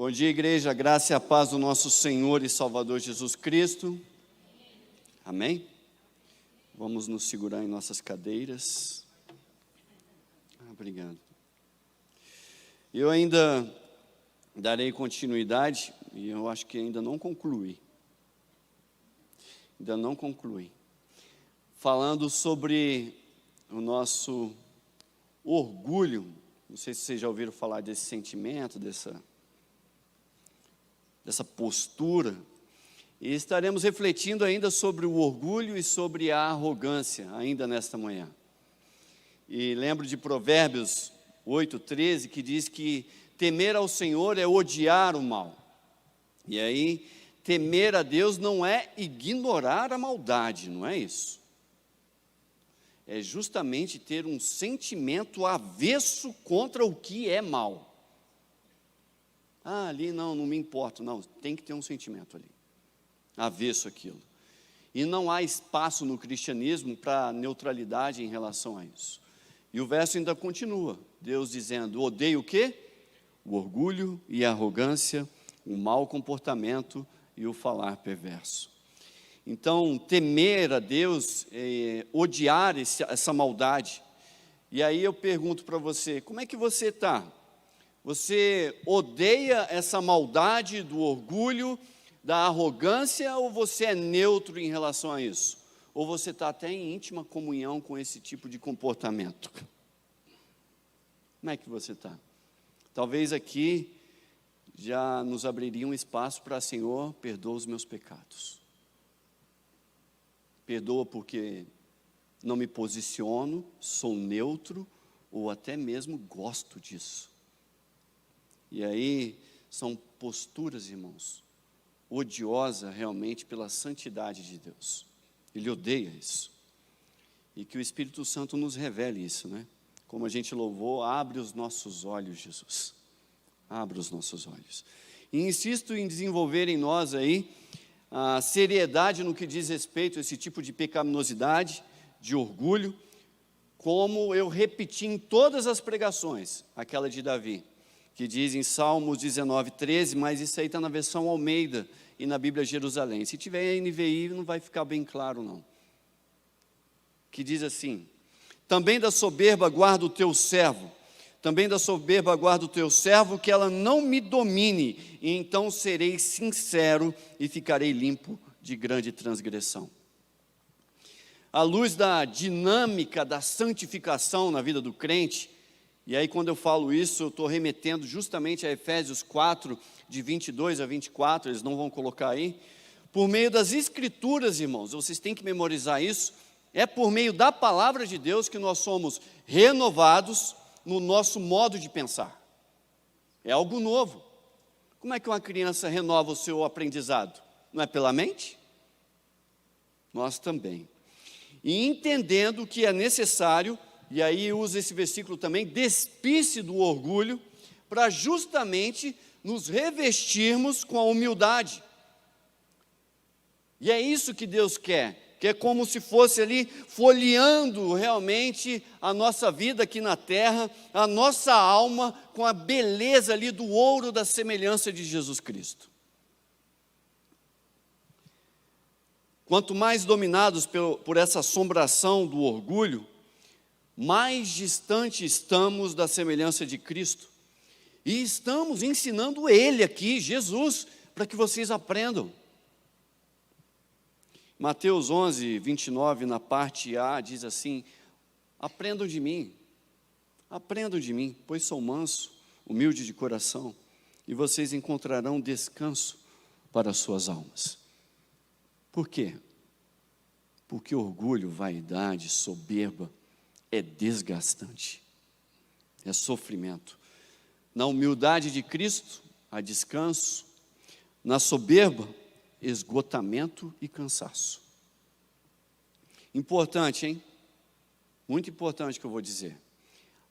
Bom dia, igreja, a graça e a paz do nosso Senhor e Salvador Jesus Cristo. Amém? Vamos nos segurar em nossas cadeiras. Obrigado. Eu ainda darei continuidade, e eu acho que ainda não concluí. Falando sobre o nosso orgulho. Não sei se vocês já ouviram falar desse sentimento, dessa postura. E estaremos refletindo ainda sobre o orgulho e sobre a arrogância, ainda nesta manhã. E lembro de Provérbios 8:13, que diz que temer ao Senhor é odiar o mal. E aí, temer a Deus não é ignorar a maldade, não é isso. É justamente ter um sentimento avesso contra o que é mal. Ali não me importo. Não, tem que ter um sentimento ali, avesso àquilo. E não há espaço no cristianismo para neutralidade em relação a isso. E o verso ainda continua, Deus dizendo: odeio o quê? O orgulho e a arrogância, o mau comportamento e o falar perverso. Então, temer a Deus é odiar essa maldade. E aí eu pergunto para você, como é que você está? Você odeia essa maldade do orgulho, da arrogância, ou você é neutro em relação a isso? Ou você está até em íntima comunhão com esse tipo de comportamento? Como é que você está? Talvez aqui já nos abriria um espaço para: Senhor, perdoa os meus pecados. Perdoa porque não me posiciono, sou neutro, ou até mesmo gosto disso. E aí são posturas, irmãos, odiosa realmente pela santidade de Deus. Ele odeia isso. E que o Espírito Santo nos revele isso, né? Como a gente louvou, abre os nossos olhos, Jesus. Abre os nossos olhos. E insisto em desenvolver em nós aí a seriedade no que diz respeito a esse tipo de pecaminosidade, de orgulho, como eu repeti em todas as pregações, aquela de Davi, que diz em Salmos 19:13, mas isso aí está na versão Almeida e na Bíblia Jerusalém. Se tiver NVI, não vai ficar bem claro, não. Que diz assim: também da soberba guarda o teu servo, também da soberba guarda o teu servo, que ela não me domine, e então serei sincero e ficarei limpo de grande transgressão. À luz da dinâmica da santificação na vida do crente, e aí quando eu falo isso, eu estou remetendo justamente a Efésios 4, de 22 a 24, eles não vão colocar aí. Por meio das Escrituras, irmãos, vocês têm que memorizar isso, é por meio da palavra de Deus que nós somos renovados no nosso modo de pensar. É algo novo. Como é que uma criança renova o seu aprendizado? Não é pela mente? Nós também. E entendendo que é necessário, e aí usa esse versículo também, despir-se do orgulho, para justamente nos revestirmos com a humildade. E é isso que Deus quer, que é como se fosse ali folheando realmente a nossa vida aqui na terra, a nossa alma com a beleza ali do ouro da semelhança de Jesus Cristo. Quanto mais dominados por essa assombração do orgulho, mais distante estamos da semelhança de Cristo. E estamos ensinando Ele aqui, Jesus, para que vocês aprendam. Mateus 11, 29, na parte A, diz assim: aprendam de mim, pois sou manso, humilde de coração, e vocês encontrarão descanso para as suas almas. Por quê? Porque orgulho, vaidade, soberba é desgastante, é sofrimento. Na humildade de Cristo, há descanso. Na soberba, esgotamento e cansaço. Importante, hein? Muito importante que eu vou dizer.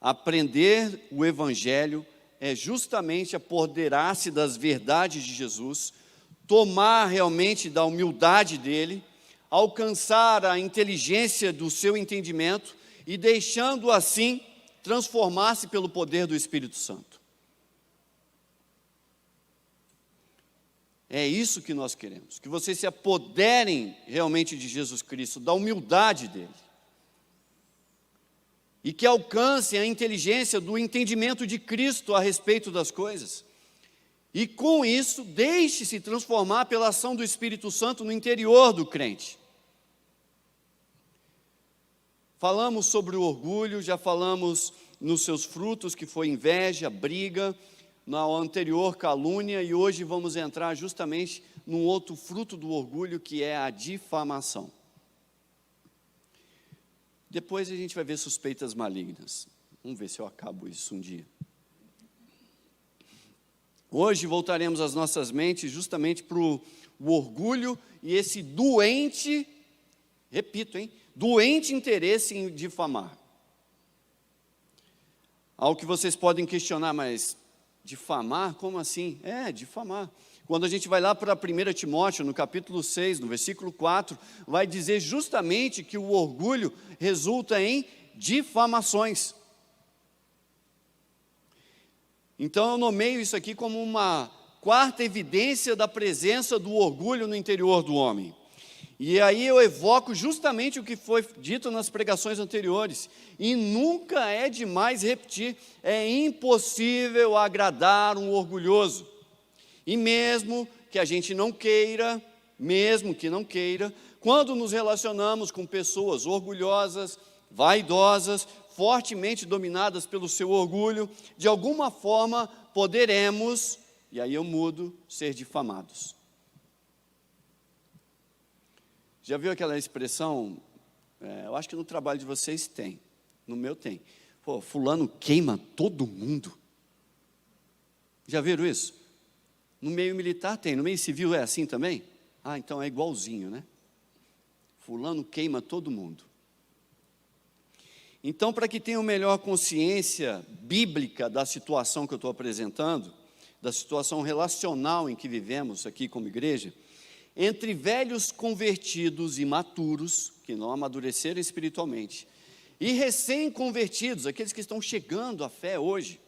Aprender o Evangelho é justamente apoderar-se das verdades de Jesus, tomar realmente da humildade dele, alcançar a inteligência do seu entendimento e deixando assim transformar-se pelo poder do Espírito Santo. É isso que nós queremos, que vocês se apoderem realmente de Jesus Cristo, da humildade dele. E que alcancem a inteligência do entendimento de Cristo a respeito das coisas. E com isso, deixe-se transformar pela ação do Espírito Santo no interior do crente. Falamos sobre o orgulho, já falamos nos seus frutos, que foi inveja, briga, na anterior calúnia, e hoje vamos entrar justamente num outro fruto do orgulho, que é a difamação. Depois a gente vai ver suspeitas malignas. Vamos ver se eu acabo isso um dia. Hoje voltaremos as nossas mentes justamente para o orgulho e esse doente, repito, doente interesse em difamar. Algo que vocês podem questionar, mas difamar? Como assim? Difamar. Quando a gente vai lá para 1 Timóteo, no capítulo 6, no versículo 4, vai dizer justamente que o orgulho resulta em difamações. Então eu nomeio isso aqui como uma quarta evidência da presença do orgulho no interior do homem. E aí eu evoco justamente o que foi dito nas pregações anteriores. E nunca é demais repetir, é impossível agradar um orgulhoso. E mesmo que a gente não queira, quando nos relacionamos com pessoas orgulhosas, vaidosas, fortemente dominadas pelo seu orgulho, de alguma forma poderemos, e aí eu mudo, ser difamados. Já viu aquela expressão, eu acho que no trabalho de vocês tem, no meu tem, fulano queima todo mundo. Já viram isso? No meio militar tem, no meio civil é assim também? Então é igualzinho, né? Fulano queima todo mundo. Então, para que tenham melhor consciência bíblica da situação que eu estou apresentando, da situação relacional em que vivemos aqui como igreja, entre velhos convertidos imaturos, que não amadureceram espiritualmente, e recém-convertidos, aqueles que estão chegando à fé hoje,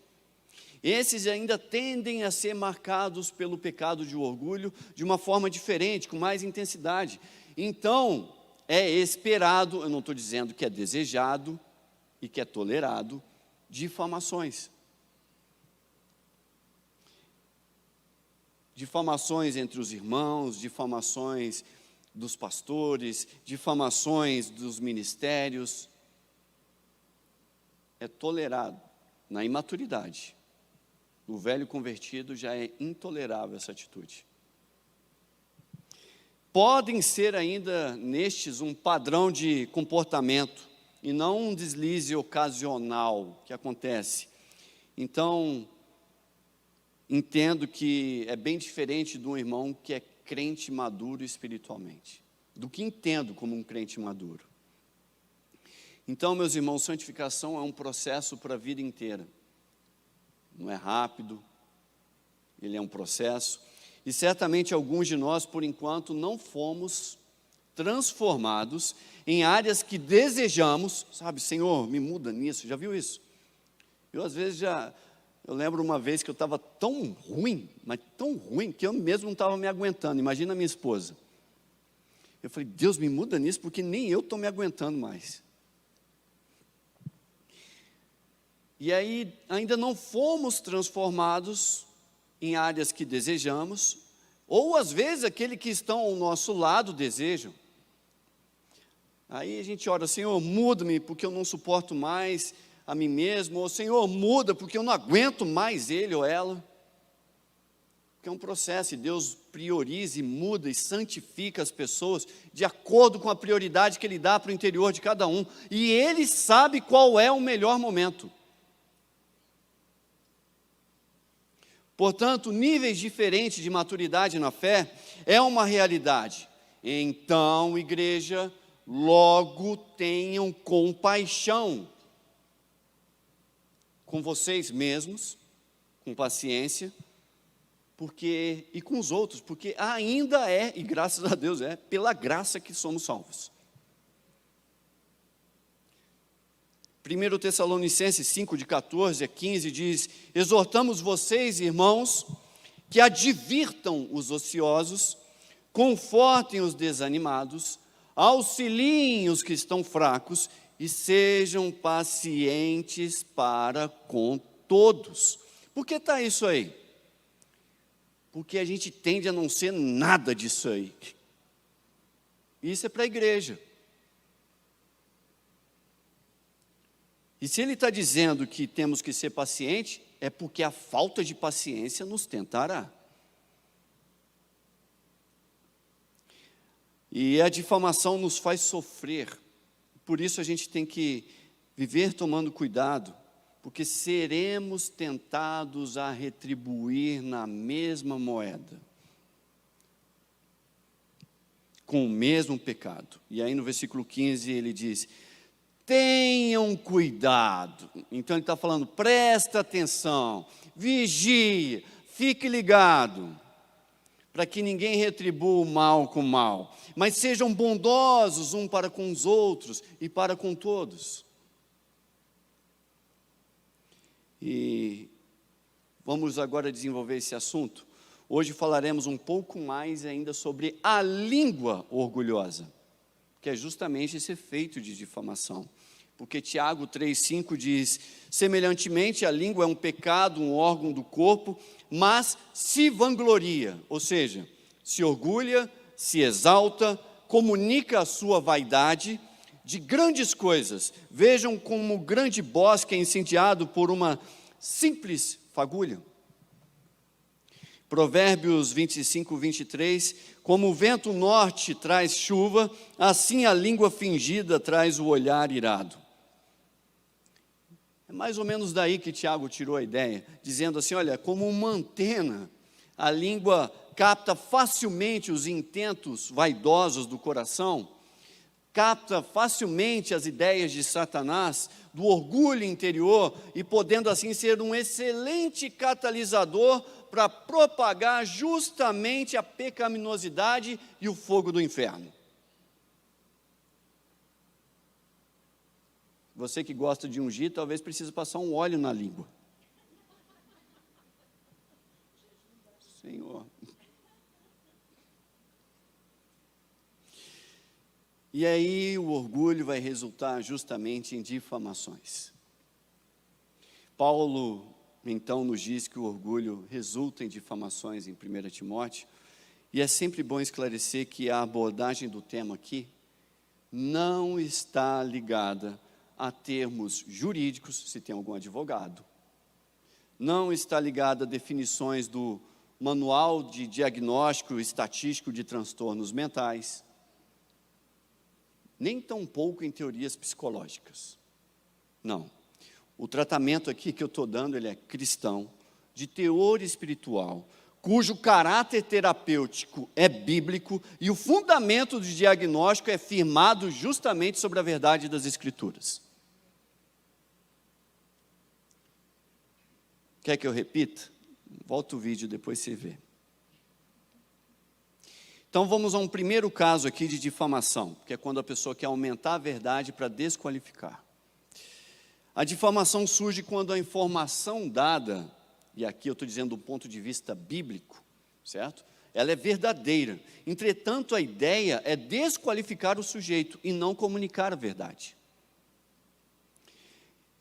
esses ainda tendem a ser marcados pelo pecado de orgulho de uma forma diferente, com mais intensidade. Então, é esperado, eu não estou dizendo que é desejado e que é tolerado, difamações. Difamações entre os irmãos, difamações dos pastores, difamações dos ministérios. É tolerado na imaturidade. O velho convertido já é intolerável essa atitude. Podem ser ainda nestes um padrão de comportamento e não um deslize ocasional que acontece. Então, entendo que é bem diferente de um irmão que é crente maduro espiritualmente, do que entendo como um crente maduro. Então, meus irmãos, santificação é um processo para a vida inteira. Não é rápido, ele é um processo. E certamente alguns de nós, por enquanto, não fomos transformados em áreas que desejamos, sabe, Senhor, me muda nisso, já viu isso? Eu às vezes eu lembro uma vez que eu estava tão ruim, mas tão ruim, que eu mesmo não estava me aguentando, imagina a minha esposa. Eu falei, Deus, me muda nisso, porque nem eu estou me aguentando mais. E aí, ainda não fomos transformados em áreas que desejamos, ou às vezes aquele que estão ao nosso lado desejam. Aí a gente ora, Senhor, muda-me porque eu não suporto mais a mim mesmo, ou Senhor, muda porque eu não aguento mais ele ou ela. Porque é um processo, e Deus prioriza e muda e santifica as pessoas de acordo com a prioridade que Ele dá para o interior de cada um. E Ele sabe qual é o melhor momento. Portanto, níveis diferentes de maturidade na fé é uma realidade. Então, igreja, logo tenham compaixão com vocês mesmos, com paciência, e com os outros, porque ainda é, e graças a Deus é, pela graça que somos salvos. 1 Tessalonicenses 5, de 14 a 15, diz, exortamos vocês, irmãos, que advirtam os ociosos, confortem os desanimados, auxiliem os que estão fracos e sejam pacientes para com todos. Por que está isso aí? Porque a gente tende a não ser nada disso aí. Isso é para a igreja. E se ele está dizendo que temos que ser pacientes, é porque a falta de paciência nos tentará. E a difamação nos faz sofrer. Por isso a gente tem que viver tomando cuidado, porque seremos tentados a retribuir na mesma moeda, com o mesmo pecado. E aí no versículo 15 ele diz: tenham cuidado. Então ele está falando, presta atenção, vigie, fique ligado, para que ninguém retribua o mal com o mal, mas sejam bondosos um para com os outros e para com todos. E vamos agora desenvolver esse assunto. Hoje falaremos um pouco mais ainda sobre a língua orgulhosa, que é justamente esse efeito de difamação. Porque Tiago 3,5 diz: semelhantemente a língua é um pecado, um órgão do corpo, mas se vangloria, ou seja, se orgulha, se exalta, comunica a sua vaidade de grandes coisas. Vejam como o grande bosque é incendiado por uma simples fagulha. Provérbios 25:23, como o vento norte traz chuva, assim a língua fingida traz o olhar irado. É mais ou menos daí que Tiago tirou a ideia, dizendo assim, olha, como uma antena, a língua capta facilmente os intentos vaidosos do coração, capta facilmente as ideias de Satanás, do orgulho interior, e podendo assim ser um excelente catalisador para propagar justamente a pecaminosidade e o fogo do inferno. Você que gosta de ungir, talvez precise passar um óleo na língua. Senhor. E aí o orgulho vai resultar justamente em difamações. Paulo, então, nos diz que o orgulho resulta em difamações em 1 Timóteo, e é sempre bom esclarecer que a abordagem do tema aqui não está ligada a termos jurídicos, se tem algum advogado, não está ligada a definições do Manual de Diagnóstico Estatístico de Transtornos Mentais, nem tampouco em teorias psicológicas. Não. O tratamento aqui que eu estou dando, ele é cristão, de teor espiritual, cujo caráter terapêutico é bíblico e o fundamento do diagnóstico é firmado justamente sobre a verdade das Escrituras. Quer que eu repita? Volta o vídeo, depois você vê. Então vamos a um primeiro caso aqui de difamação, que é quando a pessoa quer aumentar a verdade para desqualificar. A difamação surge quando a informação dada, e aqui eu estou dizendo do ponto de vista bíblico, certo? Ela é verdadeira. Entretanto, a ideia é desqualificar o sujeito e não comunicar a verdade.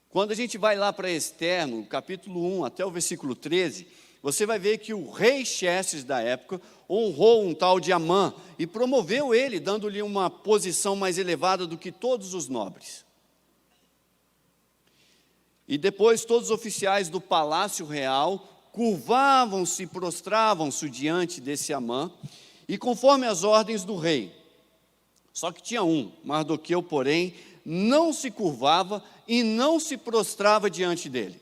Quando a gente vai lá para Esther, no capítulo 1 até o versículo 13, você vai ver que o rei Xerxes da época honrou um tal de Amã e promoveu ele, dando-lhe uma posição mais elevada do que todos os nobres. E depois todos os oficiais do palácio real curvavam-se e prostravam-se diante desse Amã, e conforme as ordens do rei. Só que tinha um, Mardoqueu, porém, não se curvava e não se prostrava diante dele.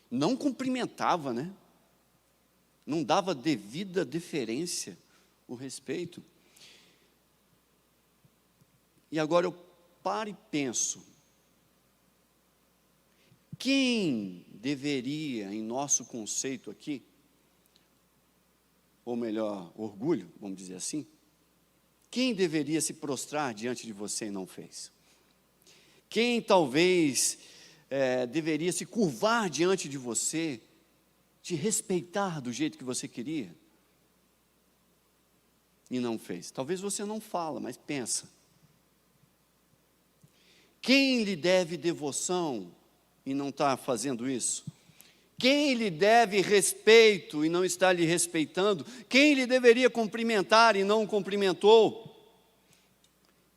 Não cumprimentava, né? Não dava devida deferência, o respeito. E agora eu paro e penso, quem deveria, em nosso conceito aqui, ou melhor, orgulho, vamos dizer assim, quem deveria se prostrar diante de você e não fez? Quem talvez deveria se curvar diante de você, te respeitar do jeito que você queria? E não fez. Talvez você não fala, mas pensa. Quem lhe deve devoção e não está fazendo isso? Quem lhe deve respeito e não está lhe respeitando? Quem lhe deveria cumprimentar e não cumprimentou?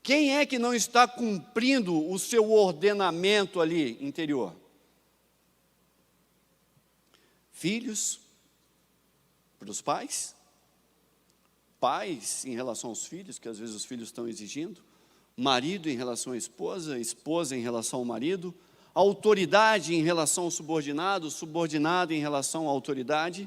Quem é que não está cumprindo o seu ordenamento ali interior? Filhos para os pais? Pais em relação aos filhos, que às vezes os filhos estão exigindo? Marido em relação à esposa, esposa em relação ao marido? Autoridade em relação ao subordinado, subordinado em relação à autoridade?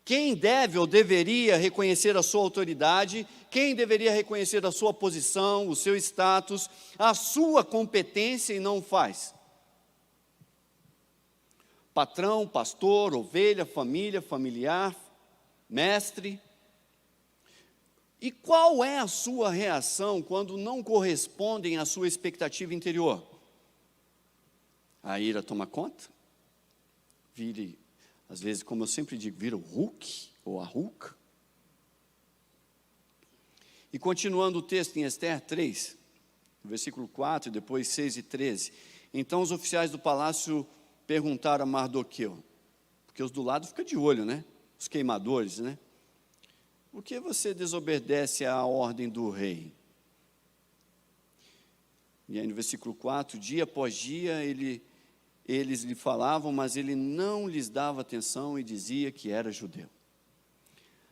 Quem deve ou deveria reconhecer a sua autoridade? Quem deveria reconhecer a sua posição, o seu status, a sua competência e não o faz? Patrão, pastor, ovelha, família, familiar, mestre. E qual é a sua reação quando não correspondem à sua expectativa interior? A ira toma conta? Vire, às vezes, como eu sempre digo, vira o Hulk ou a Hulk. E continuando o texto em Esther 3, versículo 4, e depois 6 e 13. Então os oficiais do palácio perguntaram a Mardoqueu, porque os do lado ficam de olho, né? Os queimadores, né? Por que você desobedece à ordem do rei? E aí no versículo 4, dia após dia eles lhe falavam, mas ele não lhes dava atenção e dizia que era judeu.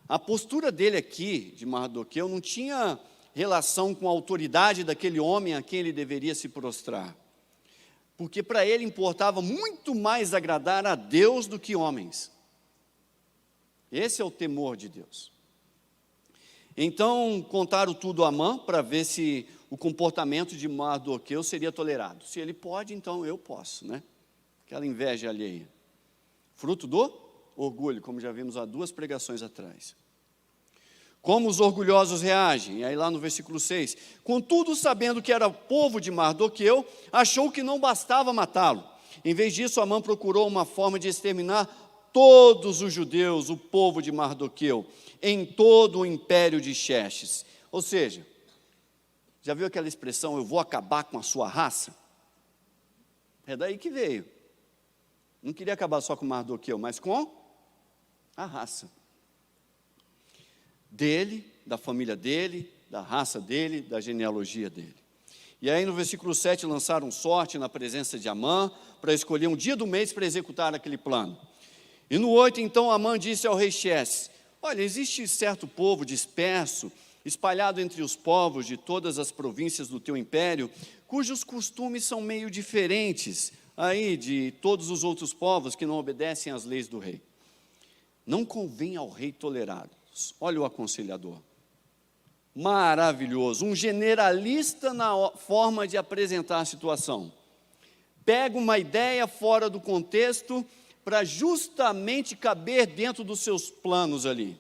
A postura dele aqui, de Mardoqueu, não tinha relação com a autoridade daquele homem a quem ele deveria se prostrar. Porque para ele importava muito mais agradar a Deus do que homens. Esse é o temor de Deus. Então, contaram tudo a Amã para ver se o comportamento de Mardoqueu seria tolerado. Se ele pode, então eu posso, né? Aquela inveja alheia. Fruto do orgulho, como já vimos há 2 pregações atrás. Como os orgulhosos reagem? E aí lá no versículo 6. Contudo, sabendo que era povo de Mardoqueu, achou que não bastava matá-lo. Em vez disso, Amã procurou uma forma de exterminar todos os judeus, o povo de Mardoqueu, em todo o império de Xerxes. Ou seja, já viu aquela expressão, eu vou acabar com a sua raça? É daí que veio. Não queria acabar só com Mardoqueu, mas com a raça. Dele, da família dele, da raça dele, da genealogia dele. E aí no versículo 7 lançaram sorte na presença de Amã, para escolher um dia do mês para executar aquele plano. E no 8 então Amã disse ao rei Xerxes, olha, existe certo povo disperso, espalhado entre os povos de todas as províncias do teu império, cujos costumes são meio diferentes aí de todos os outros povos que não obedecem às leis do rei. Não convém ao rei tolerá-los. Olha o aconselhador. Maravilhoso, um generalista na forma de apresentar a situação. Pega uma ideia fora do contexto para justamente caber dentro dos seus planos ali.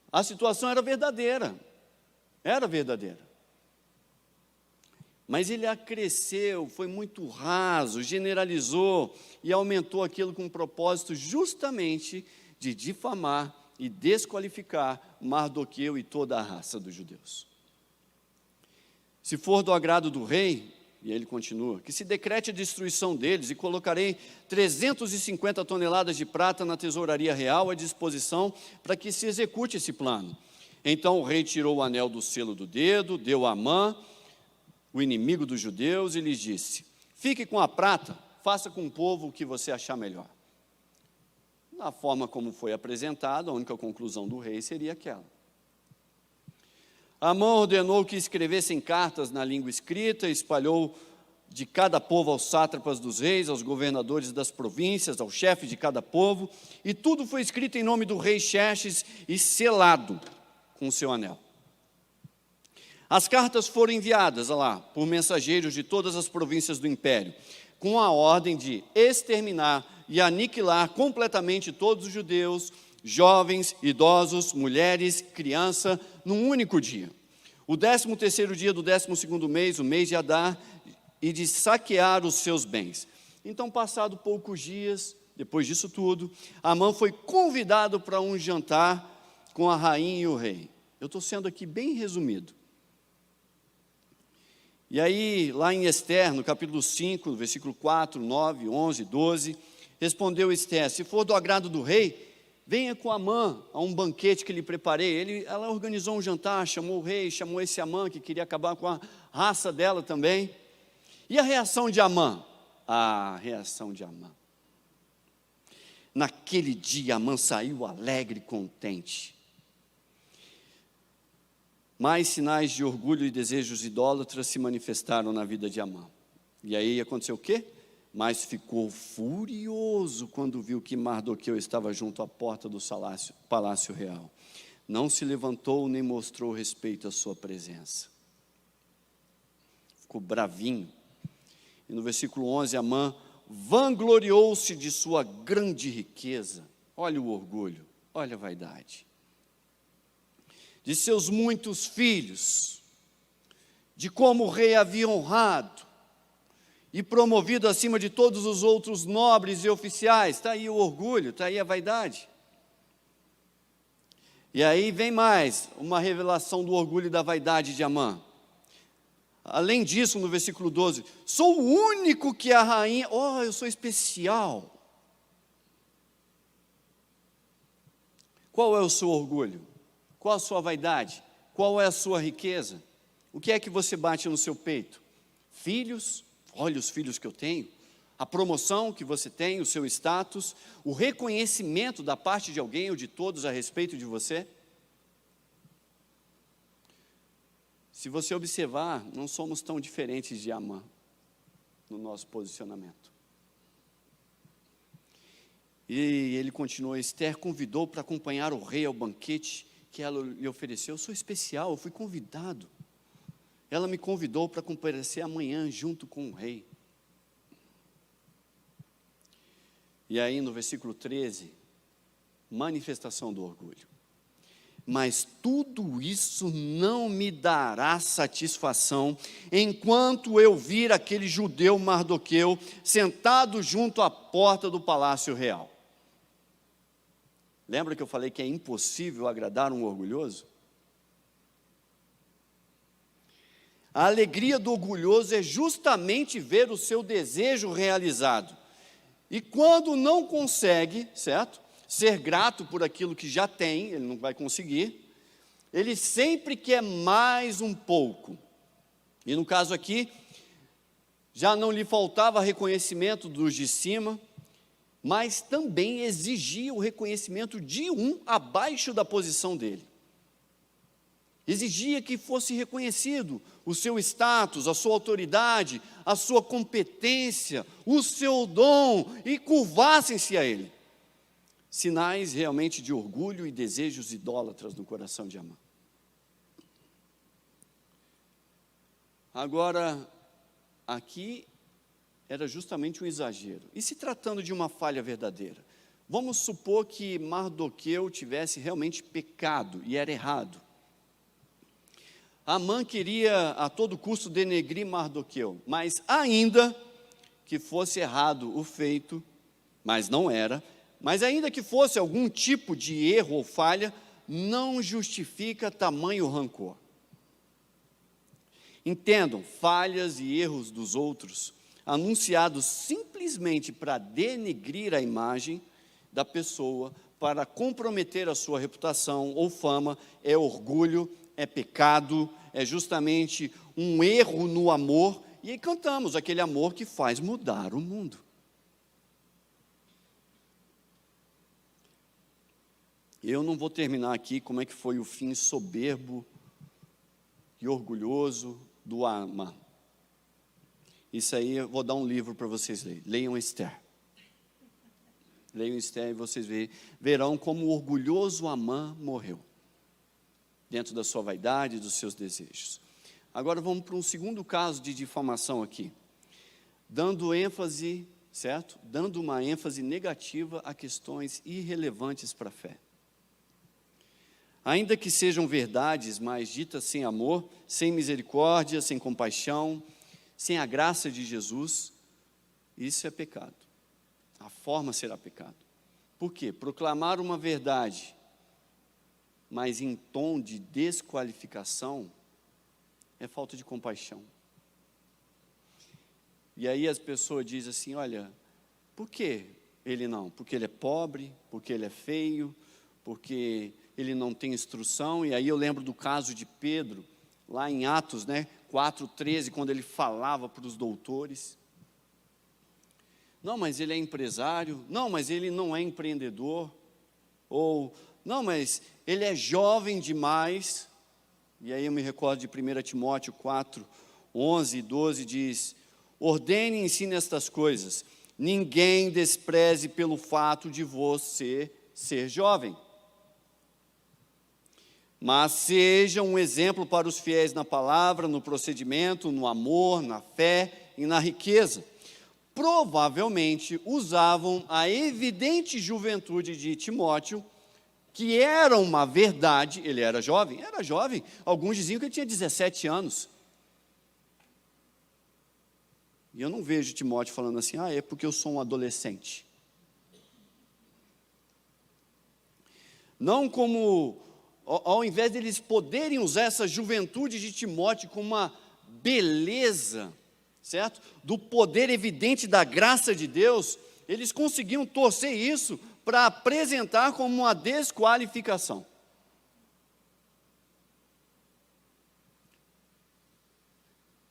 A situação era verdadeira. Mas ele acresceu, foi muito raso, generalizou e aumentou aquilo com o propósito justamente de difamar e desqualificar Mardoqueu e toda a raça dos judeus. Se for do agrado do rei, e ele continua, que se decrete a destruição deles e colocarei 350 toneladas de prata na tesouraria real à disposição para que se execute esse plano. Então o rei tirou o anel do selo do dedo, deu a Amã, o inimigo dos judeus, e lhes disse, fique com a prata, faça com o povo o que você achar melhor. Da forma como foi apresentado, a única conclusão do rei seria aquela. Amã ordenou que escrevessem cartas na língua escrita, espalhou de cada povo aos sátrapas dos reis, aos governadores das províncias, ao chefe de cada povo, e tudo foi escrito em nome do rei Xerxes e selado com o seu anel. As cartas foram enviadas lá por mensageiros de todas as províncias do império, com a ordem de exterminar e aniquilar completamente todos os judeus, jovens, idosos, mulheres, criança, num único dia. O 13º dia do 12º mês, o mês de Adar, e de saquear os seus bens. Então, passado poucos dias, depois disso tudo, Amã foi convidado para um jantar com a rainha e o rei. Eu estou sendo aqui bem resumido. E aí, lá em Ester, no capítulo 5, no versículo 4, 9, 11, 12, respondeu Ester: se for do agrado do rei, venha com Amã a um banquete que lhe preparei. Ela organizou um jantar, chamou o rei, chamou esse Amã que queria acabar com a raça dela também. E a reação de Amã? A reação de Amã. Naquele dia, Amã saiu alegre e contente. Mais sinais de orgulho e desejos idólatras se manifestaram na vida de Amã. E aí aconteceu o quê? Mas ficou furioso quando viu que Mardoqueu estava junto à porta do palácio real. Não se levantou nem mostrou respeito à sua presença. Ficou bravinho. E no versículo 11, Amã vangloriou-se de sua grande riqueza. Olha o orgulho, olha a vaidade. De seus muitos filhos, de como o rei havia honrado e promovido acima de todos os outros nobres e oficiais. Está aí o orgulho, está aí a vaidade. E aí vem mais uma revelação do orgulho e da vaidade de Amã. Além disso, no versículo 12, sou o único que a rainha, eu sou especial. Qual é o seu orgulho? Qual a sua vaidade? Qual é a sua riqueza? O que é que você bate no seu peito? Filhos? Olha os filhos que eu tenho. A promoção que você tem, o seu status, o reconhecimento da parte de alguém ou de todos a respeito de você? Se você observar, não somos tão diferentes de Amã no nosso posicionamento. E ele continuou: Ester convidou para acompanhar o rei ao banquete que ela lhe ofereceu. Eu sou especial, eu fui convidado. Ela me convidou para comparecer amanhã junto com o rei. E aí no versículo 13, manifestação do orgulho. Mas tudo isso não me dará satisfação enquanto eu vir aquele judeu Mardoqueu sentado junto à porta do palácio real. Lembra que eu falei que é impossível agradar um orgulhoso? A alegria do orgulhoso é justamente ver o seu desejo realizado. E quando não consegue, certo? Ser grato por aquilo que já tem, ele não vai conseguir, ele sempre quer mais um pouco. E no caso aqui, já não lhe faltava reconhecimento dos de cima, mas também exigia o reconhecimento de um abaixo da posição dele. Exigia que fosse reconhecido o seu status, a sua autoridade, a sua competência, o seu dom, e curvassem-se a ele. Sinais realmente de orgulho e desejos idólatras no coração de Amã. Agora, aqui era justamente um exagero. E se tratando de uma falha verdadeira? Vamos supor que Mardoqueu tivesse realmente pecado e era errado. Amã queria a todo custo denegrir Mardoqueu, mas ainda que fosse errado o feito, mas não era, mas ainda que fosse algum tipo de erro ou falha, não justifica tamanho rancor. Entendam, falhas e erros dos outros, anunciados simplesmente para denegrir a imagem da pessoa, para comprometer a sua reputação ou fama, é orgulho, é pecado, é justamente um erro no amor, e aí cantamos aquele amor que faz mudar o mundo. Eu não vou terminar aqui como é que foi o fim soberbo e orgulhoso do Amã. Isso aí eu vou dar um livro para vocês lerem. Leiam Ester. Leiam Ester e vocês verão como o orgulhoso Amã morreu. Dentro da sua vaidade, dos seus desejos. Agora vamos para um segundo caso de difamação aqui. Dando ênfase, certo? Dando uma ênfase negativa a questões irrelevantes para a fé. Ainda que sejam verdades, mas ditas sem amor, sem misericórdia, sem compaixão, sem a graça de Jesus, isso é pecado. A forma será pecado. Por quê? Proclamar uma verdade, mas em tom de desqualificação, é falta de compaixão. E aí as pessoas dizem assim, olha, por que ele não? Porque ele é pobre, porque ele é feio, porque ele não tem instrução. E aí eu lembro do caso de Pedro, lá em Atos, 4:13, quando ele falava para os doutores. Não, mas ele é empresário. Não, mas ele não é empreendedor. Ou, não, mas ele é jovem demais. E aí eu me recordo de 1 Timóteo 4:11 e 12, diz: ordene e ensine estas coisas. Ninguém despreze pelo fato de você ser jovem, mas seja um exemplo para os fiéis na palavra, no procedimento, no amor, na fé e na riqueza. Provavelmente usavam a evidente juventude de Timóteo, que era uma verdade. Ele era jovem, alguns diziam que ele tinha 17 anos, e eu não vejo Timóteo falando assim, é porque eu sou um adolescente. Não como, ao invés deles poderem usar essa juventude de Timóteo como uma beleza, certo? Do poder evidente da graça de Deus, eles conseguiam torcer isso para apresentar como uma desqualificação.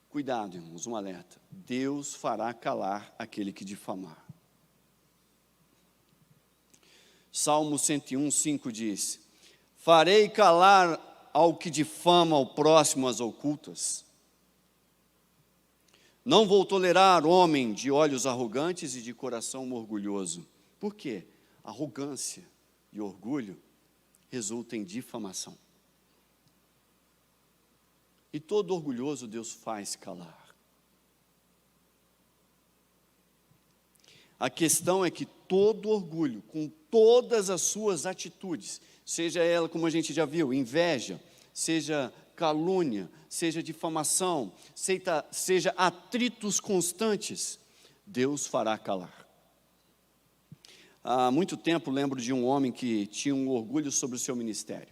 Cuidado, irmãos, um alerta. Deus fará calar aquele que difamar. Salmo 101:5 diz: farei calar ao que difama ao próximo às ocultas. Não vou tolerar homem de olhos arrogantes e de coração orgulhoso. Por quê? Arrogância e orgulho resultam em difamação. E todo orgulhoso Deus faz calar. A questão é que todo orgulho, com todas as suas atitudes, seja ela, como a gente já viu, inveja, seja calúnia, seja difamação, seja atritos constantes, Deus fará calar. Há muito tempo lembro de um homem que tinha um orgulho sobre o seu ministério.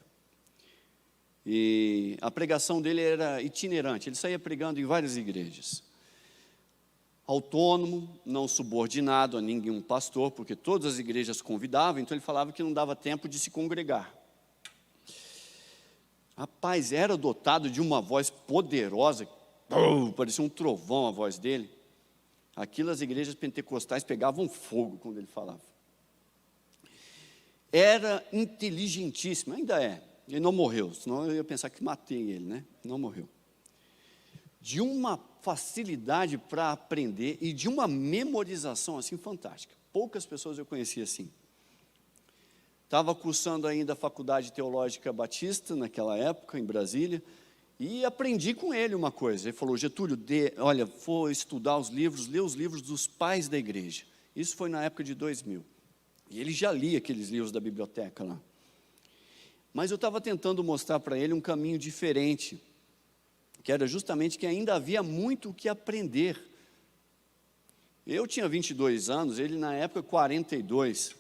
E a pregação dele era itinerante, ele saía pregando em várias igrejas. Autônomo, não subordinado a nenhum pastor, porque todas as igrejas convidavam, então ele falava que não dava tempo de se congregar. Rapaz, era dotado de uma voz poderosa, parecia um trovão a voz dele. Aquilo as igrejas pentecostais pegavam fogo quando ele falava. Era inteligentíssimo, ainda é. Ele não morreu, senão eu ia pensar que matei ele, Não morreu. De uma facilidade para aprender e de uma memorização assim fantástica. Poucas pessoas eu conhecia assim. Estava cursando ainda a Faculdade Teológica Batista, naquela época, em Brasília, e aprendi com ele uma coisa. Ele falou: Getúlio, olha, vou estudar os livros, ler os livros dos pais da igreja. Isso foi na época de 2000. E ele já lia aqueles livros da biblioteca lá. Mas eu estava tentando mostrar para ele um caminho diferente, que era justamente que ainda havia muito o que aprender. Eu tinha 22 anos, ele na época 42,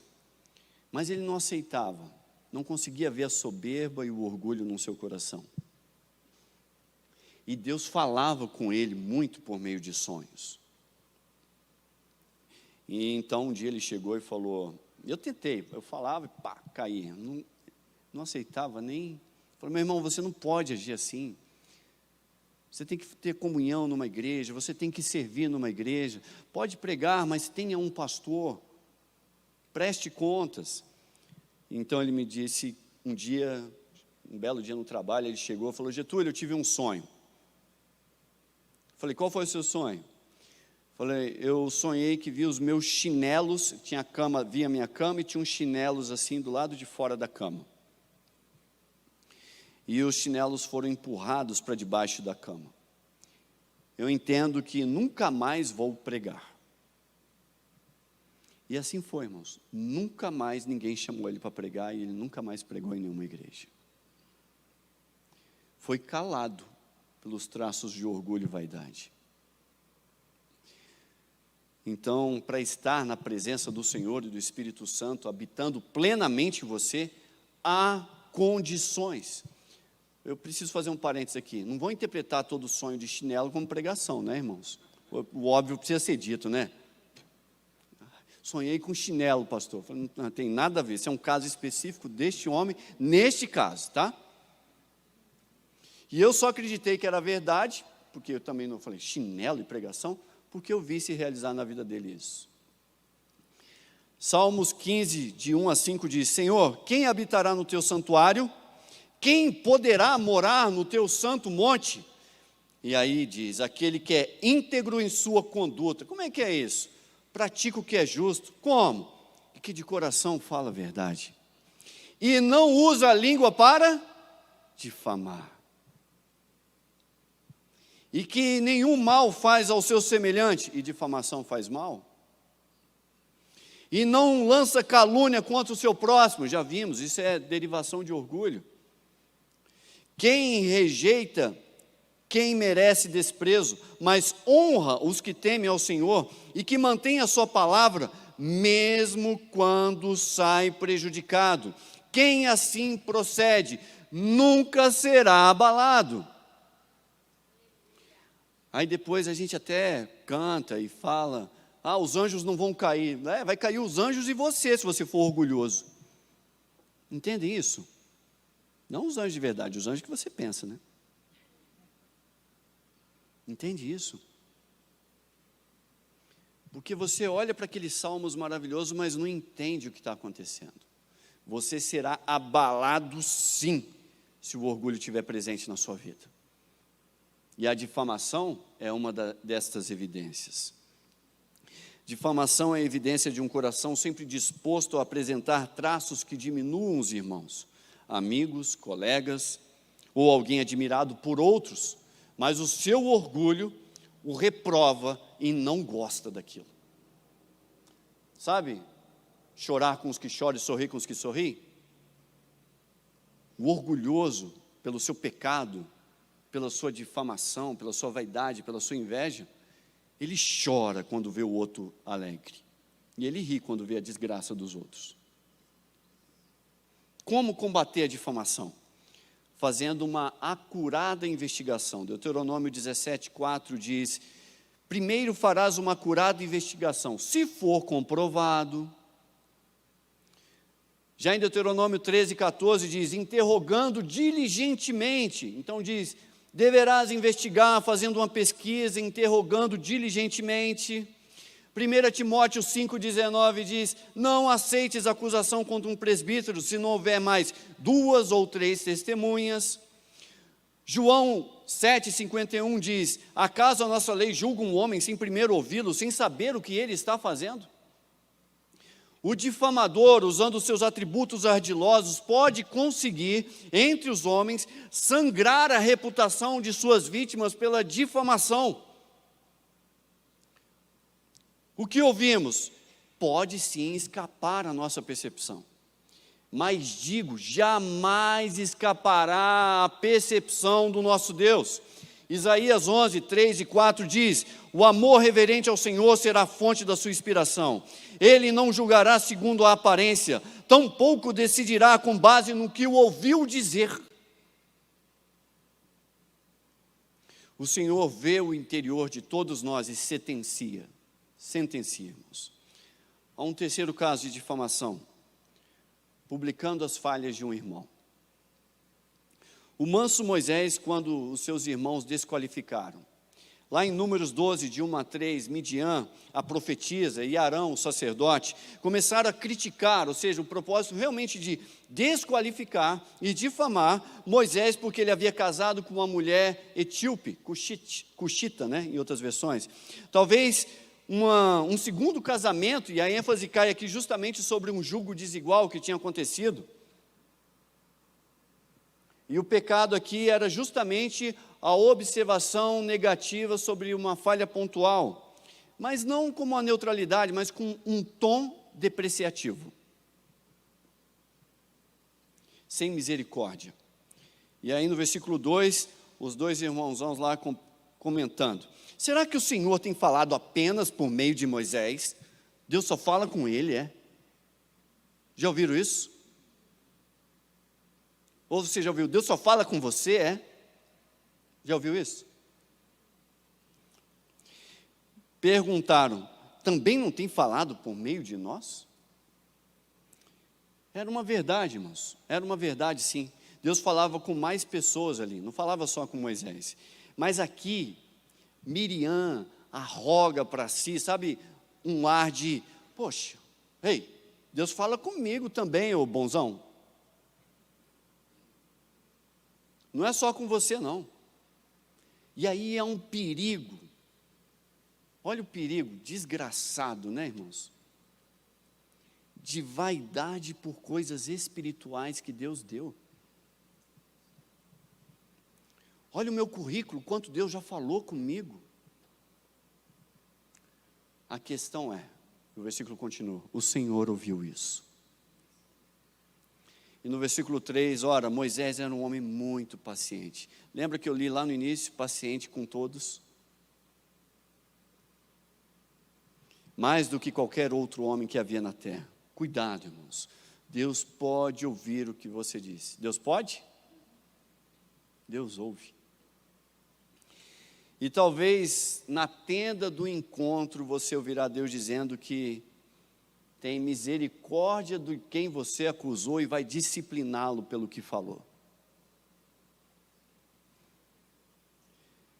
mas ele não aceitava, não conseguia ver a soberba e o orgulho no seu coração. E Deus falava com ele muito por meio de sonhos. E então um dia ele chegou e falou, eu tentei, eu falava e caía, não aceitava nem. Falei: meu irmão, você não pode agir assim. Você tem que ter comunhão numa igreja, você tem que servir numa igreja. Pode pregar, mas tenha um pastor. Preste contas. Então ele me disse, um belo dia no trabalho, ele chegou e falou: Getúlio, eu tive um sonho. Falei: qual foi o seu sonho? Falei: eu sonhei que vi os meus chinelos, tinha a cama, vi a minha cama e tinha uns chinelos assim do lado de fora da cama. E os chinelos foram empurrados para debaixo da cama. Eu entendo que nunca mais vou pregar. E assim foi, irmãos. Nunca mais ninguém chamou ele para pregar e ele nunca mais pregou em nenhuma igreja. Foi calado pelos traços de orgulho e vaidade. Então, para estar na presença do Senhor e do Espírito Santo, habitando plenamente em você, há condições. Eu preciso fazer um parênteses aqui. Não vou interpretar todo sonho de chinelo como pregação, né, irmãos? O óbvio precisa ser dito, né? Sonhei com chinelo, pastor. Falei, não tem nada a ver. Esse é um caso específico deste homem, neste caso, tá? E eu só acreditei que era verdade, porque eu também não falei chinelo e pregação, porque eu vi se realizar na vida dele isso. Salmos 15, de 1 a 5 diz: Senhor, quem habitará no teu santuário? Quem poderá morar no teu santo monte? E aí diz, aquele que é íntegro em sua conduta. Como é que é isso? Pratica o que é justo. Como? E que de coração fala a verdade. E não usa a língua para difamar. E que nenhum mal faz ao seu semelhante, e difamação faz mal. E não lança calúnia contra o seu próximo, já vimos, isso é derivação de orgulho. Quem rejeita, quem merece desprezo, mas honra os que temem ao Senhor, e que mantém a sua palavra, mesmo quando sai prejudicado. Quem assim procede, nunca será abalado. Aí depois a gente até canta e fala, os anjos não vão cair. Vai cair os anjos e você, se você for orgulhoso. Entendem isso? Não os anjos de verdade, os anjos que você pensa, né? Entende isso? Porque você olha para aqueles salmos maravilhosos, mas não entende o que está acontecendo. Você será abalado sim, se o orgulho estiver presente na sua vida. E a difamação é uma destas evidências. Difamação é a evidência de um coração sempre disposto a apresentar traços que diminuam os irmãos, amigos, colegas, ou alguém admirado por outros, mas o seu orgulho o reprova e não gosta daquilo. Sabe, chorar com os que choram e sorrir com os que sorriem? O orgulhoso, pelo seu pecado, pela sua difamação, pela sua vaidade, pela sua inveja, ele chora quando vê o outro alegre. E ele ri quando vê a desgraça dos outros. Como combater a difamação? Fazendo uma acurada investigação. Deuteronômio 17:4 diz: primeiro farás uma acurada investigação. Se for comprovado. Já em Deuteronômio 13:14 diz: interrogando diligentemente. Então diz: deverás investigar, fazendo uma pesquisa, interrogando diligentemente. 1 Timóteo 5,19 diz: não aceites acusação contra um presbítero, se não houver mais 2 ou 3 testemunhas. João 7,51 diz: acaso a nossa lei julga um homem sem primeiro ouvi-lo, sem saber o que ele está fazendo? O difamador, usando os seus atributos ardilosos, pode conseguir, entre os homens, sangrar a reputação de suas vítimas pela difamação. O que ouvimos pode sim escapar à nossa percepção, mas digo, jamais escapará à percepção do nosso Deus. Isaías 11:3 e 4 diz: o amor reverente ao Senhor será a fonte da sua inspiração. Ele não julgará segundo a aparência, tampouco decidirá com base no que o ouviu dizer. O Senhor vê o interior de todos nós e sentencia, irmãos. Há um terceiro caso de difamação, publicando as falhas de um irmão. O manso Moisés, quando os seus irmãos desqualificaram. Lá em Números 12, de 1 a 3, Midian, a profetisa, e Arão, o sacerdote, começaram a criticar, ou seja, o propósito realmente de desqualificar e difamar Moisés, porque ele havia casado com uma mulher etíope, cuxita, né, em outras versões. Talvez um segundo casamento, e a ênfase cai aqui justamente sobre um julgo desigual que tinha acontecido. E o pecado aqui era justamente a observação negativa sobre uma falha pontual, mas não com uma neutralidade, mas com um tom depreciativo, sem misericórdia. E aí no versículo 2, os dois irmãozãos lá comentando: será que o Senhor tem falado apenas por meio de Moisés? Deus só fala com ele, é? Já ouviram isso? Ou você já ouviu, Deus só fala com você, é? Já ouviu isso? Perguntaram: também não tem falado por meio de nós? Era uma verdade, irmãos, era uma verdade, sim. Deus falava com mais pessoas ali, não falava só com Moisés. Mas aqui, Miriam arroga para si, sabe, um ar de: poxa, ei, Deus fala comigo também, ô bonzão. Não é só com você, não. E aí é um perigo. Olha o perigo desgraçado, né, irmãos? De vaidade por coisas espirituais que Deus deu. Olha o meu currículo, quanto Deus já falou comigo. A questão é, o versículo continua: o Senhor ouviu isso. E no versículo 3, ora, Moisés era um homem muito paciente. Lembra que eu li lá no início, paciente com todos? Mais do que qualquer outro homem que havia na terra. Cuidado, irmãos. Deus pode ouvir o que você disse. Deus pode? Deus ouve. E talvez na tenda do encontro você ouvirá Deus dizendo que tem misericórdia de quem você acusou e vai discipliná-lo pelo que falou.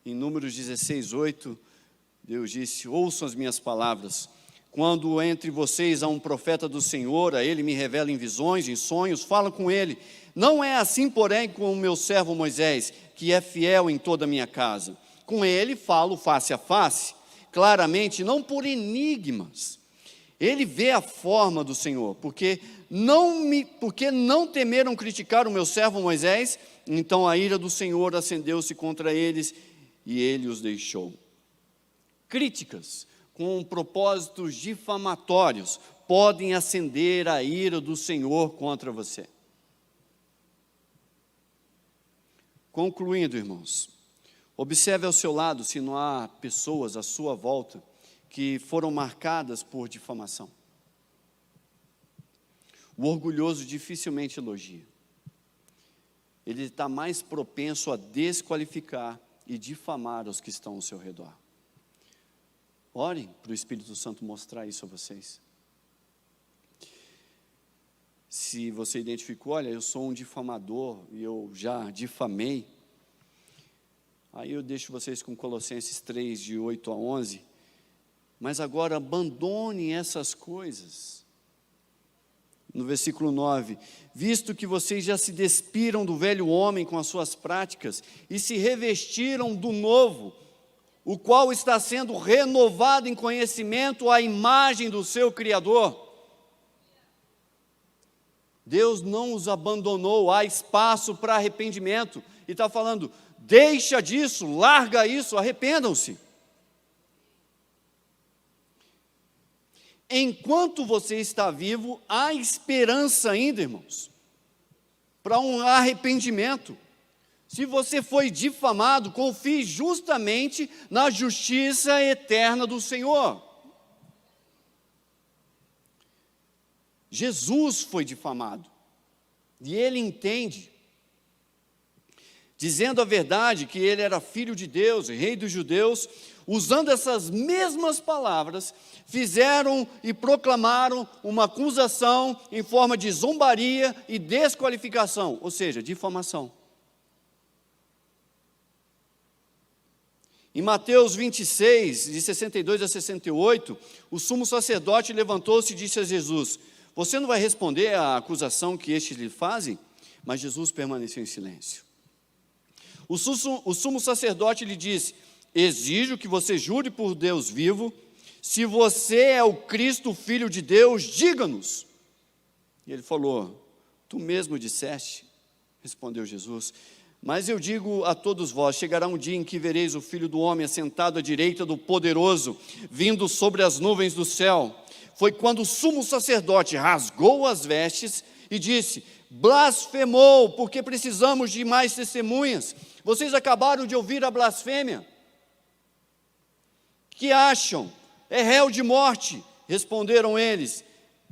Em Números 16, 8, Deus disse: ouçam as minhas palavras. Quando entre vocês há um profeta do Senhor, a ele me revela em visões, em sonhos, fala com ele. Não é assim, porém, com o meu servo Moisés, que é fiel em toda a minha casa. Com ele falo face a face, claramente, não por enigmas. Ele vê a forma do Senhor, porque não temeram criticar o meu servo Moisés, então a ira do Senhor acendeu-se contra eles e ele os deixou. Críticas com propósitos difamatórios podem acender a ira do Senhor contra você. Concluindo, irmãos, observe ao seu lado se não há pessoas à sua volta que foram marcadas por difamação. O orgulhoso dificilmente elogia. Ele está mais propenso a desqualificar e difamar os que estão ao seu redor. Orem para o Espírito Santo mostrar isso a vocês. Se você identificou: olha, eu sou um difamador e eu já difamei, aí eu deixo vocês com Colossenses 3, de 8 a 11, mas agora abandone essas coisas. No versículo 9, visto que vocês já se despiram do velho homem com as suas práticas e se revestiram do novo, o qual está sendo renovado em conhecimento à imagem do seu Criador. Deus não os abandonou, há espaço para arrependimento, e está falando: deixa disso, larga isso, arrependam-se. Enquanto você está vivo, há esperança ainda, irmãos, para um arrependimento. Se você foi difamado, confie justamente na justiça eterna do Senhor. Jesus foi difamado, e ele entende, dizendo a verdade que ele era filho de Deus, rei dos judeus, usando essas mesmas palavras, fizeram e proclamaram uma acusação em forma de zombaria e desqualificação, ou seja, difamação. Em Mateus 26, de 62 a 68, o sumo sacerdote levantou-se e disse a Jesus: você não vai responder à acusação que estes lhe fazem? Mas Jesus permaneceu em silêncio. O sumo sacerdote lhe disse: exijo que você jure por Deus vivo, se você é o Cristo, Filho de Deus, diga-nos. E ele falou: tu mesmo disseste, respondeu Jesus. Mas eu digo a todos vós, chegará um dia em que vereis o Filho do Homem assentado à direita do Poderoso, vindo sobre as nuvens do céu. Foi quando o sumo sacerdote rasgou as vestes e disse: blasfemou, porque precisamos de mais testemunhas. Vocês acabaram de ouvir a blasfêmia. Que acham? É réu de morte. Responderam eles.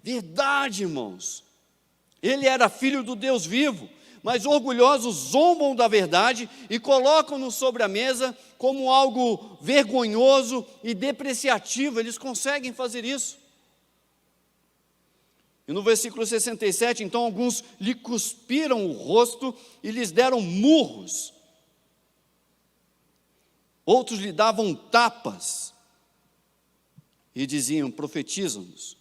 Verdade, irmãos. Ele era filho do Deus vivo. Mas orgulhosos zombam da verdade e colocam-no sobre a mesa como algo vergonhoso e depreciativo. Eles conseguem fazer isso. E no versículo 67, então, alguns lhe cuspiram o rosto e lhes deram murros. Outros lhe davam tapas e diziam: profetiza-nos,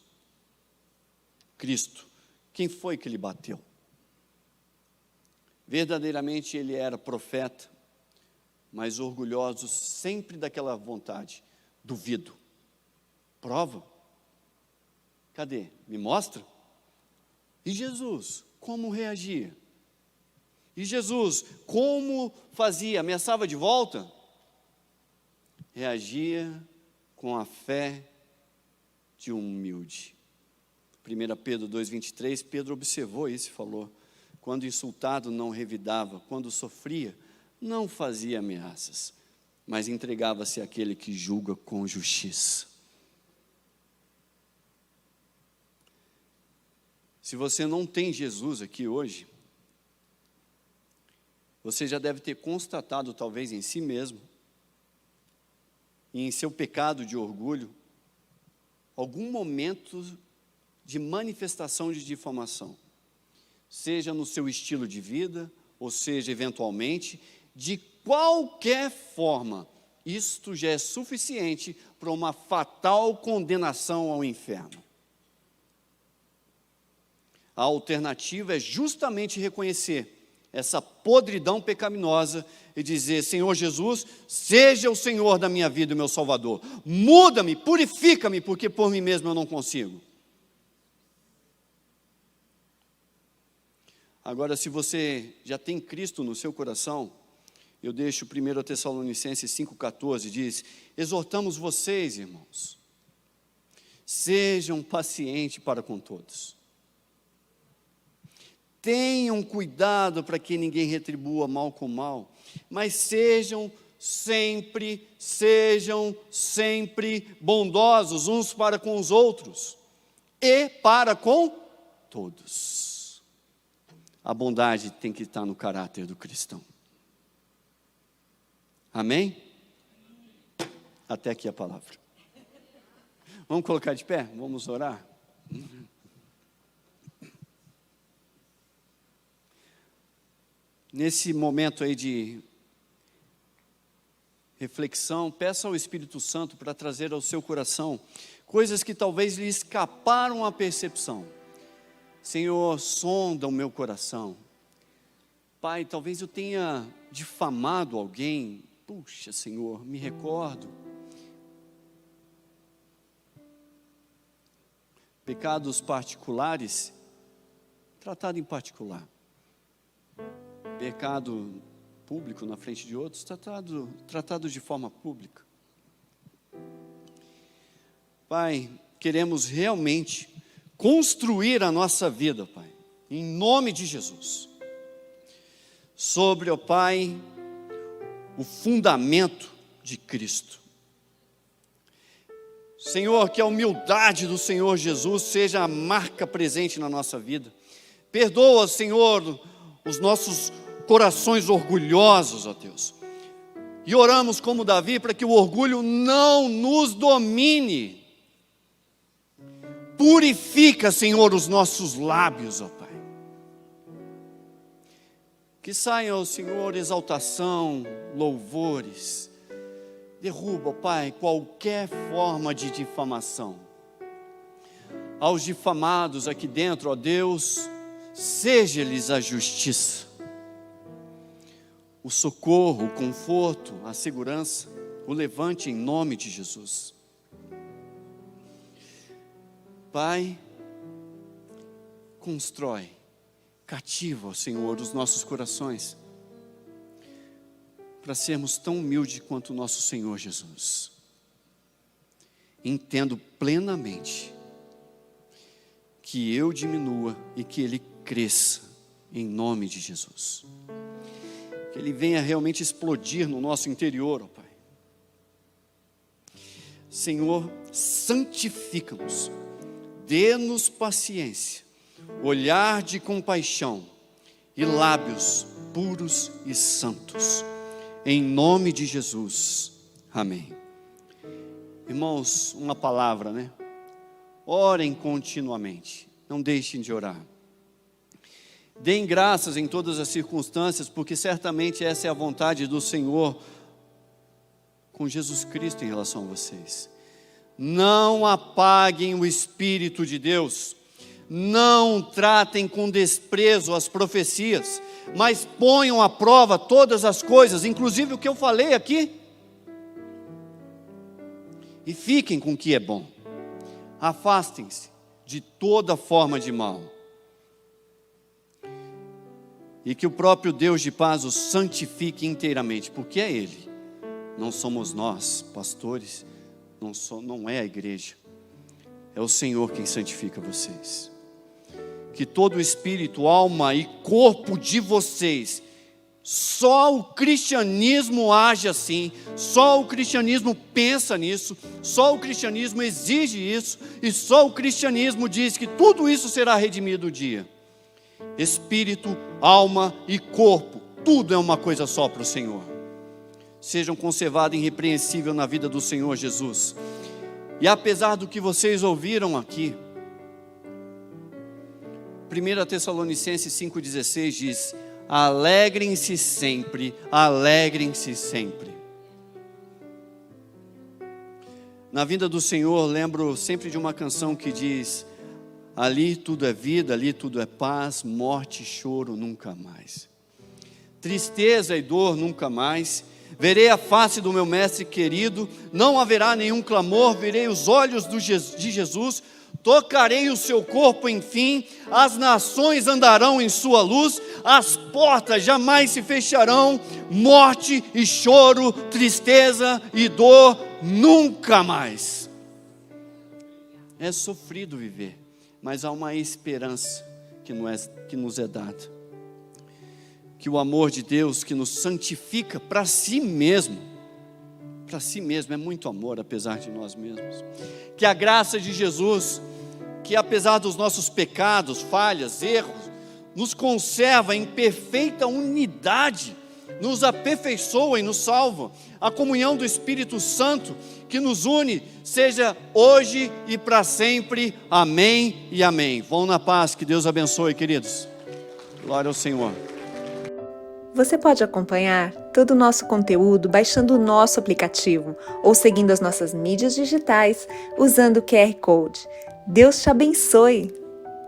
Cristo, quem foi que lhe bateu? Verdadeiramente ele era profeta, mas orgulhosos sempre daquela vontade. Duvido. Prova? Cadê? Me mostra. E Jesus, como reagia? E Jesus, como fazia? Ameaçava de volta? Reagia com a fé de um humilde. 1 Pedro 2,23, Pedro observou isso e falou: quando insultado não revidava, quando sofria não fazia ameaças, mas entregava-se àquele que julga com justiça. Se você não tem Jesus aqui hoje, você já deve ter constatado talvez em si mesmo, e em seu pecado de orgulho, algum momento de manifestação de difamação, seja no seu estilo de vida, ou seja, eventualmente, de qualquer forma, isto já é suficiente para uma fatal condenação ao inferno. A alternativa é justamente reconhecer essa podridão pecaminosa e dizer: Senhor Jesus, seja o Senhor da minha vida e meu Salvador. Muda-me, purifica-me, porque por mim mesmo eu não consigo. Agora, se você já tem Cristo no seu coração, eu deixo 1 Tessalonicenses 5,14, diz: exortamos vocês, irmãos, sejam pacientes para com todos. Tenham cuidado para que ninguém retribua mal com mal, mas sejam sempre bondosos uns para com os outros e para com todos. A bondade tem que estar no caráter do cristão. Amém? Até aqui a palavra. Vamos colocar de pé? Vamos orar? Nesse momento aí de reflexão, peça ao Espírito Santo para trazer ao seu coração coisas que talvez lhe escaparam à percepção. Senhor, sonda o meu coração. Pai, talvez eu tenha difamado alguém. Puxa, Senhor, me recordo. Pecados particulares, tratado em particular. Pecado público na frente de outros, tratado de forma pública. Pai, queremos realmente construir a nossa vida, Pai, em nome de Jesus. Sobre, ó Pai, o fundamento de Cristo. Senhor, que a humildade do Senhor Jesus seja a marca presente na nossa vida. Perdoa, Senhor, os nossos corações orgulhosos, ó Deus. E oramos como Davi para que o orgulho não nos domine. Purifica, Senhor, os nossos lábios, ó Pai. Que saiam, Senhor, exaltação, louvores. Derruba, ó Pai, qualquer forma de difamação. Aos difamados aqui dentro, ó Deus, seja-lhes a justiça, o socorro, o conforto, a segurança, o levante em nome de Jesus. Pai, constrói, cativa, Senhor, os nossos corações, para sermos tão humildes quanto o nosso Senhor Jesus. Entendo plenamente que eu diminua e que Ele cresça, em nome de Jesus. Que Ele venha realmente explodir no nosso interior, ó Pai. Senhor, santifica-nos, dê-nos paciência, olhar de compaixão e lábios puros e santos. Em nome de Jesus. Amém. Irmãos, uma palavra, né? Orem continuamente, não deixem de orar. Deem graças em todas as circunstâncias, porque certamente essa é a vontade do Senhor com Jesus Cristo em relação a vocês. Não apaguem o Espírito de Deus, não tratem com desprezo as profecias, mas ponham à prova todas as coisas, inclusive o que eu falei aqui, e fiquem com o que é bom. Afastem-se de toda forma de mal, e que o próprio Deus de paz os santifique inteiramente, porque é Ele, não somos nós, pastores, não é a igreja, é o Senhor quem santifica vocês. Que todo o espírito, alma e corpo de vocês, só o cristianismo age assim, só o cristianismo pensa nisso, só o cristianismo exige isso, e só o cristianismo diz que tudo isso será redimido um dia. Espírito, alma e corpo, tudo é uma coisa só para o Senhor. Sejam conservados irrepreensíveis na vida do Senhor Jesus. E apesar do que vocês ouviram aqui, 1 Tessalonicenses 5,16 diz: alegrem-se sempre, alegrem-se sempre. Na vinda do Senhor, lembro sempre de uma canção que diz: ali tudo é vida, ali tudo é paz, morte e choro nunca mais. Tristeza e dor nunca mais. Verei a face do meu mestre querido, não haverá nenhum clamor, verei os olhos de Jesus, tocarei o seu corpo, enfim, as nações andarão em sua luz, as portas jamais se fecharão, morte e choro, tristeza e dor nunca mais. É sofrido viver, mas há uma esperança que nos é dada. Que o amor de Deus que nos santifica para si mesmo, é muito amor apesar de nós mesmos. Que a graça de Jesus, que apesar dos nossos pecados, falhas, erros, nos conserva em perfeita unidade, nos aperfeiçoa e nos salva. A comunhão do Espírito Santo que nos une, seja hoje e para sempre. Amém e amém. Vão na paz, que Deus abençoe, queridos. Glória ao Senhor. Você pode acompanhar todo o nosso conteúdo baixando o nosso aplicativo ou seguindo as nossas mídias digitais usando o QR Code. Deus te abençoe!